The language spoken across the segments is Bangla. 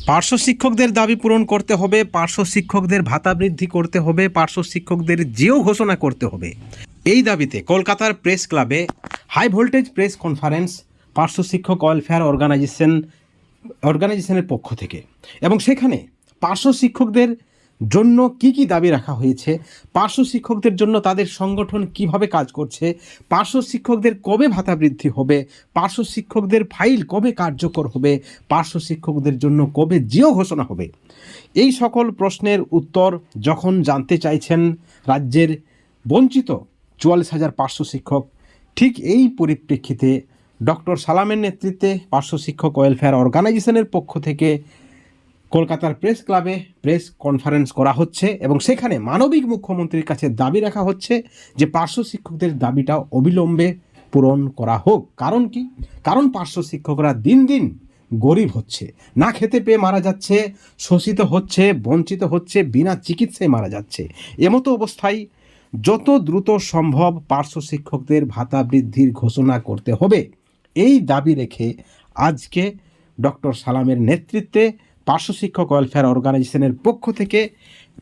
পার্শ্ব শিক্ষকদের দাবি পূরণ করতে হবে, পার্শ্ব শিক্ষকদের ভাতা বৃদ্ধি করতে হবে, পার্শ্ব শিক্ষকদের জিও ঘোষণা করতে হবে। এই দাবিতে কলকাতার প্রেস ক্লাবে হাই ভোল্টেজ প্রেস কনফারেন্স পার্শ্ব শিক্ষক ওয়েলফেয়ার অর্গানাইজেশনের পক্ষ থেকে, এবং সেখানে পার্শ্ব শিক্ষকদের জন্য কি দাবি রাখা হয়েছে, পার্শ্ব শিক্ষকদের জন্য তাদের সংগঠন কিভাবে কাজ করছে, পার্শ্ব শিক্ষকদের কবে ভাতা বৃদ্ধি হবে, পার্শ্ব শিক্ষকদের ফাইল কবে কার্যকর হবে, পার্শ্ব শিক্ষকদের জন্য কবে জিও ঘোষণা হবে, এই সকল প্রশ্নের উত্তর যখন জানতে চাইছেন রাজ্যের বঞ্চিত 44,000 পার্শ্ব শিক্ষক, ঠিক এই পরিপ্রেক্ষিতে ডক্টর সালামের নেতৃত্বে পার্শ্ব শিক্ষক ওয়েলফেয়ার অর্গানাইজেশনের পক্ষ থেকে কলকাতার প্রেস ক্লাবে প্রেস কনফারেন্স করা হচ্ছে, এবং সেখানে মানবিক মুখ্যমন্ত্রীর কাছে দাবি রাখা হচ্ছে যে পার্শ্ব শিক্ষকদের দাবিটা অবিলম্বে পূরণ করা হোক। কারণ কি? কারণ পার্শ্ব শিক্ষকরা দিন দিন গরিব হচ্ছে, না খেতে পেয়ে মারা যাচ্ছে, শোষিত হচ্ছে, বঞ্চিত হচ্ছে, বিনা চিকিৎসায় মারা যাচ্ছে। এমতো অবস্থায় যত দ্রুত সম্ভব পার্শ্ব শিক্ষকদের ভাতা বৃদ্ধির ঘোষণা করতে হবে, এই দাবি রেখে আজকে ডক্টর সালামের নেতৃত্বে পার্শ্ব শিক্ষক ওয়েলফেয়ার অর্গানাইজেশনের পক্ষ থেকে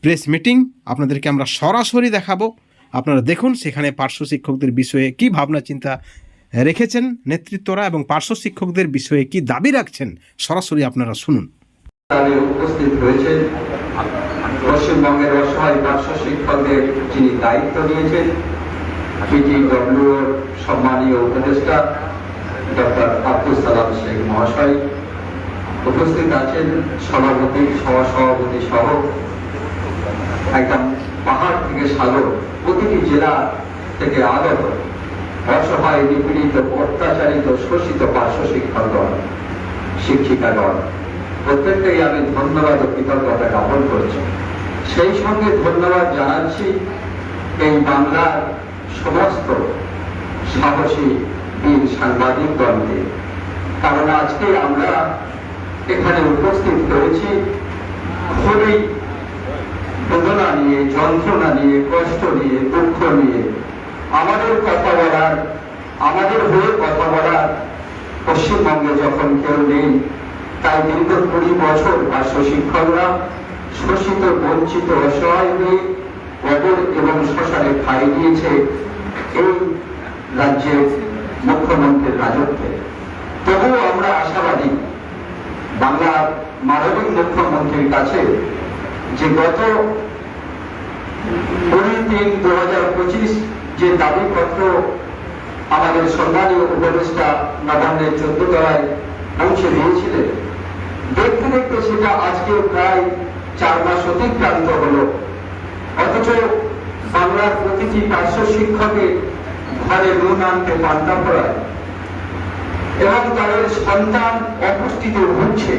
প্রেস মিটিং আপনাদেরকে আমরা সরাসরি দেখাবো। আপনারা দেখুন সেখানে পার্শ্ব শিক্ষকদের বিষয়ে কি ভাবনা চিন্তা রেখেছেন নেতৃত্বরা, এবং পার্শ্ব শিক্ষকদের বিষয়ে কি দাবি রাখছেন, সরাসরি আপনারা শুনুন। উপস্থিত হয়েছেন পশ্চিমবঙ্গের অসহায় পার্শ্ব শিক্ষকদের যিনি দায়িত্ব নিয়েছেন, পিটিডব্লিউর সম্মানীয় উপদেষ্টা ডক্টর আব্দুল সালাম শেখ মহাশয়, উপস্থিত আছেন সভাপতি, সহসভাপতি সহ একদম পাহাড় থেকে সাগর প্রতিটি জেলা থেকে আগত অসহায়, নিপীড়িত, অত্যাচারিত, শোষিত পার্শ্ব শিক্ষকগণ, শিক্ষিকাগণ, প্রত্যেককেই আমি ধন্যবাদ ও কৃতজ্ঞতা জ্ঞাপন করছি। সেই সঙ্গে ধন্যবাদ জানাচ্ছি এই বাংলার সমস্ত সাহসী বীর সাংবাদিকগণকে, কারণ আজকে আমরা এখানে উপস্থিত হয়েছি খুবই বেদনা নিয়ে, যন্ত্রণা নিয়ে, কষ্ট নিয়ে, দুঃখ নিয়ে। আমাদের কথা বলার, আমাদের হয়ে কথা বলার পশ্চিমবঙ্গে যখন কেউ নেই, তাই দীর্ঘ 20 বছর পার্শ্ব শিক্ষকরা শোষিত, বঞ্চিত, অসহায় হয়ে কবর এবং শ্মশানে ঠাঁই দিয়েছে এই রাজ্যের মুখ্যমন্ত্রীর রাজত্বে। তবুও আমরা আশাবাদী বাংলার মানবিক মুখ্যমন্ত্রীর কাছে যে গত 20-3-2025 যে দাবিপত্র আমাদের সম্মানীয় উপদেষ্টা নবান্নের 14 তলায় পৌঁছে দিয়েছিলেন, দেখতে দেখতে সেটা আজকে প্রায় 4 মাস অতিক্রান্ত হল। অথচ বাংলার প্রতিটি পার্শ্ব শিক্ষকের ঘরে নুন আনতে পান্তা পড়ায় এবং তাদের সন্তান অপুষ্টিতে ভুগছে।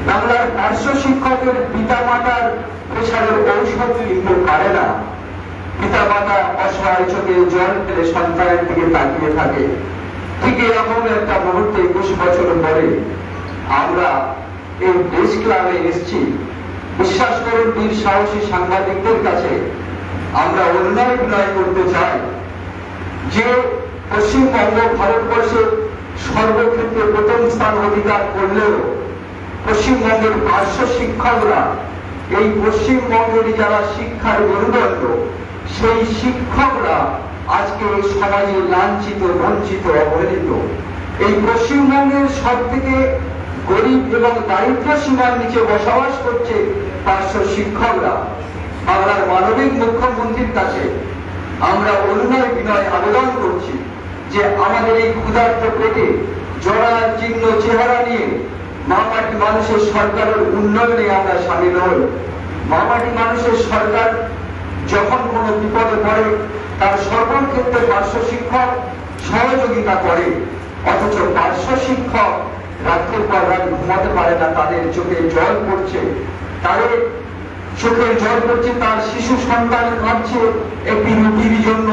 বাংলার পার্শ্ব শিক্ষকের পিতা মাতার প্রেসারের ঔষধ কিনতে পারে না, পিতা মাতা অসহায় চোখে জল ফেলে সন্তানের দিকে তাকিয়ে থাকে। ঠিক এরকম একটা মুহূর্তে 21 বছর পরে আমরা এই প্রেস ক্লাবে এসেছি। বিশ্বাস করুন বীর সাহসী সাংবাদিকদের কাছে আমরা অন্যায় বিনয় করতে চাই যে পশ্চিমবঙ্গ ভারতবর্ষের সর্বক্ষেত্রে প্রথম স্থান অধিকার করলেও পশ্চিমবঙ্গের পার্শ্ব শিক্ষকরা, এই পশ্চিমবঙ্গের যারা শিক্ষার মেরুদণ্ড, সেই শিক্ষকরা আজকে এই সমাজে লাঞ্ছিত, বঞ্চিত, অবহেলিত। এই পশ্চিমবঙ্গের সব থেকে গরিব এবং দারিদ্র সীমার নিচে বসবাস করছে পার্শ্ব শিক্ষকরা। বাংলার মানবিক মুখ্যমন্ত্রীর কাছে আমরা অনুনয় বিনয় আবেদন করছি যে আমাদের এই ক্ষুধার্ত পেটে জরা জীর্ণ চেহারা নিয়ে মামাটি মানুষের সরকারের উন্নয়নে আমরা সামিল হই। মামাটি মানুষের সরকার যখন কোনো বিপদে পড়ে তার সর্বক্ষেত্রে পার্শ্ব শিক্ষক সহযোগিতা করে, অথচ পার্শ্ব শিক্ষক রাতের পর রাত ঘুমাতে পারে না, তাদের চোখে জল পড়ছে, তাদের চোখে জল পড়ছে, তার শিশু সন্তান কাঁদছে একটি রুটির জন্য,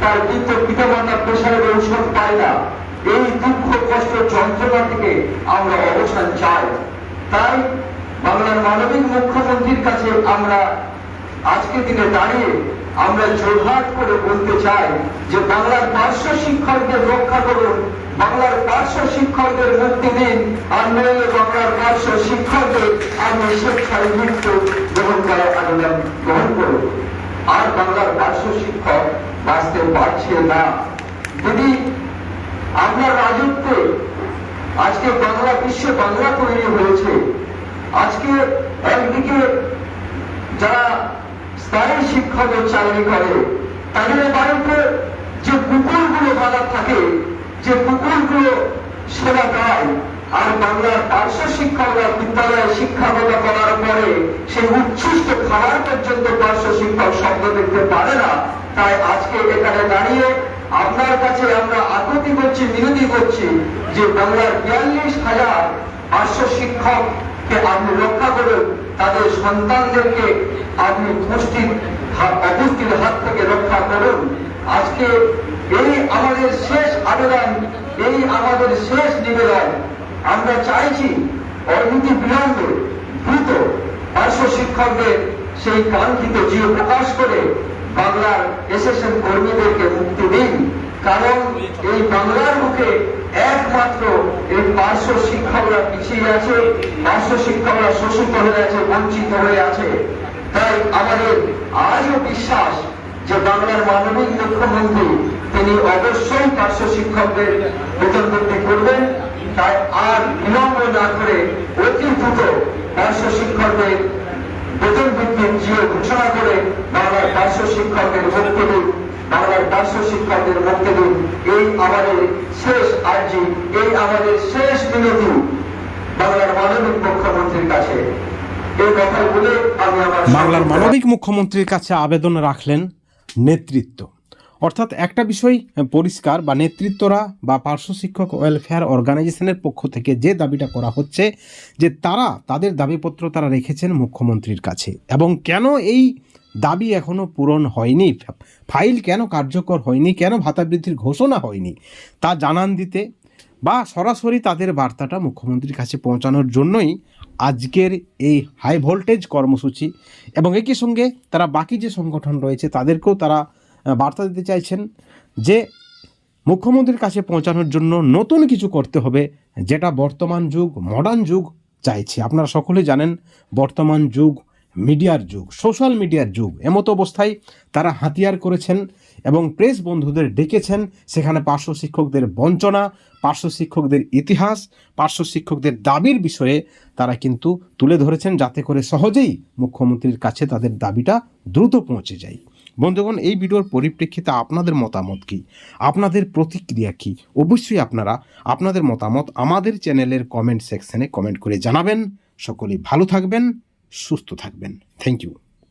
তার বৃদ্ধ পিতামাতা প্রেসারের ঔষধ পায় না। এই দুঃখ, কষ্ট, যন্ত্রণা থেকে আমরা অবসান চাই। তাই বাংলার মানবিক মুখ্যমন্ত্রীর কাছে আমরা আজকে দিনে দাঁড়িয়ে আমরা জোরহাট করে বলতে চাই যে বাংলার পার্শ্ব শিক্ষকদের রক্ষা করুন, বাংলার পার্শ্ব শিক্ষকদের মুক্তি দিন, আর নইলে বাংলার পার্শ্ব শিক্ষকদের আপনি শিক্ষার মৃত্যু গ্রহণ করার আবেদন গ্রহণ করুন। আর বাংলার পার্শ্ব শিক্ষক বাঁচতে পারছে না। যদি আপনার রাজত্বে আজকে বাংলা বিশ্বে বাংলা তৈরি হয়েছে, আজকে একদিকে যারা স্থায়ী শিক্ষকের চাকরি করে তাদের বাড়িতে যে পুকুরগুলো বাঁধা থাকে, যে পুকুরগুলো সেবা দেয়, আর বাংলার পার্শ্ব শিক্ষকরা বিদ্যালয়ে শিক্ষকতা করার পরে সেই উচ্ছিষ্ট খাবার পর্যন্ত পার্শ্ব শিক্ষক শব্দ দেখতে পারে না। তাই আজকে এখানে দাঁড়িয়ে আপনার কাছে আমরা আকুতি করছি, বিনতি করছি যে বাংলার 42,000 পার্শ্ব শিক্ষককে আপনি রক্ষা করুন, তাদের সন্তানদেরকে আপনি অপুষ্টির হাত থেকে রক্ষা করুন। আজকে এই আমাদের শেষ আবেদন, এই আমাদের শেষ নিবেদন। আমরা চাইছি অনতি বিলম্বে দ্রুত পার্শ্ব শিক্ষকদের সেই কাঙ্ক্ষিত জিও প্রকাশ করে বাংলার এসএসএম কর্মীদেরকে মুক্তি দিন। কারণ এই বাংলার মুখে একমাত্র এই পার্শ্ব শিক্ষকরা পিছিয়ে আছে, পার্শ্ব শিক্ষকরা শোষিত হয়ে আছে, বঞ্চিত হয়ে আছে। তাই আমাদের আজও বিশ্বাস যে বাংলার মাননীয় মুখ্যমন্ত্রী তিনি অবশ্যই পার্শ্ব শিক্ষকদের বেতন বৃদ্ধি করবেন। তাই আর বিলম্ব না করে অতি দ্রুত পার্শ্ব শিক্ষকদের বেতন বৃদ্ধির জিও ঘোষণা করে বাংলার পার্শ্ব শিক্ষকদের মুক্তি দিন, বাংলার পার্শ্ব শিক্ষকদের মুক্তি দিন। এই আমাদের শেষ আর্জি, এই আমাদের শেষ বিনতি বাংলার মাননীয় মুখ্যমন্ত্রীর কাছে। এই কথা বলে আমি আমার বাংলার মানবিক মুখ্যমন্ত্রীর কাছে আবেদন রাখলেন নেতৃত্ব। অর্থাৎ একটা বিষয় পরিষ্কার, বা নেতৃত্বরা বা পার্শ্ব শিক্ষক ওয়েলফেয়ার অর্গানাইজেশনের পক্ষ থেকে যে দাবিটা করা হচ্ছে যে তারা তাদের দাবিপত্র তারা রেখেছেন মুখ্যমন্ত্রীর কাছে, এবং কেন এই দাবি এখনও পূরণ হয়নি, ফাইল কেন কার্যকর হয়নি, কেন ভাতা বৃদ্ধির ঘোষণা হয়নি তা জানান দিতে বা সরাসরি তাদের বার্তাটা মুখ্যমন্ত্রীর কাছে পৌঁছানোর জন্যই আজকের এই হাই ভোল্টেজ কর্মসূচি। এবং একই সঙ্গে তারা বাকি যে সংগঠন রয়েছে তাদেরকেও তারা বার্তা দিতে চাইছেন যে মুখ্যমন্ত্রীর কাছে পৌঁছানোর জন্য নতুন কিছু করতে হবে, যেটা বর্তমান যুগ, মডার্ন যুগ চাইছে। আপনারা সকলেই জানেন বর্তমান যুগ মিডিয়ার যুগ, সোশ্যাল মিডিয়ার যুগ। এমতো অবস্থায় তারা হাতিয়ার করেছেন এবং প্রেস বন্ধুদের ডেকেছেন, সেখানে পার্শ্ব শিক্ষকদের বঞ্চনা, পার্শ্ব শিক্ষকদের ইতিহাস, পার্শ্ব শিক্ষকদের দাবির বিষয়ে তারা কিন্তু তুলে ধরেছেন, যাতে করে সহজেই মুখ্যমন্ত্রীর কাছে তাদের দাবিটা দ্রুত পৌঁছে যায়। বন্ধুগণ, এই ভিডিওর পরিপ্রেক্ষিতে আপনাদের মতামত কী, আপনাদের প্রতিক্রিয়া কী? অবশ্যই আপনারা আপনাদের মতামত আমাদের চ্যানেলের কমেন্ট সেকশনে কমেন্ট করে জানাবেন। সকলেই ভালো থাকবেন, সুস্থ থাকবেন। Thank you.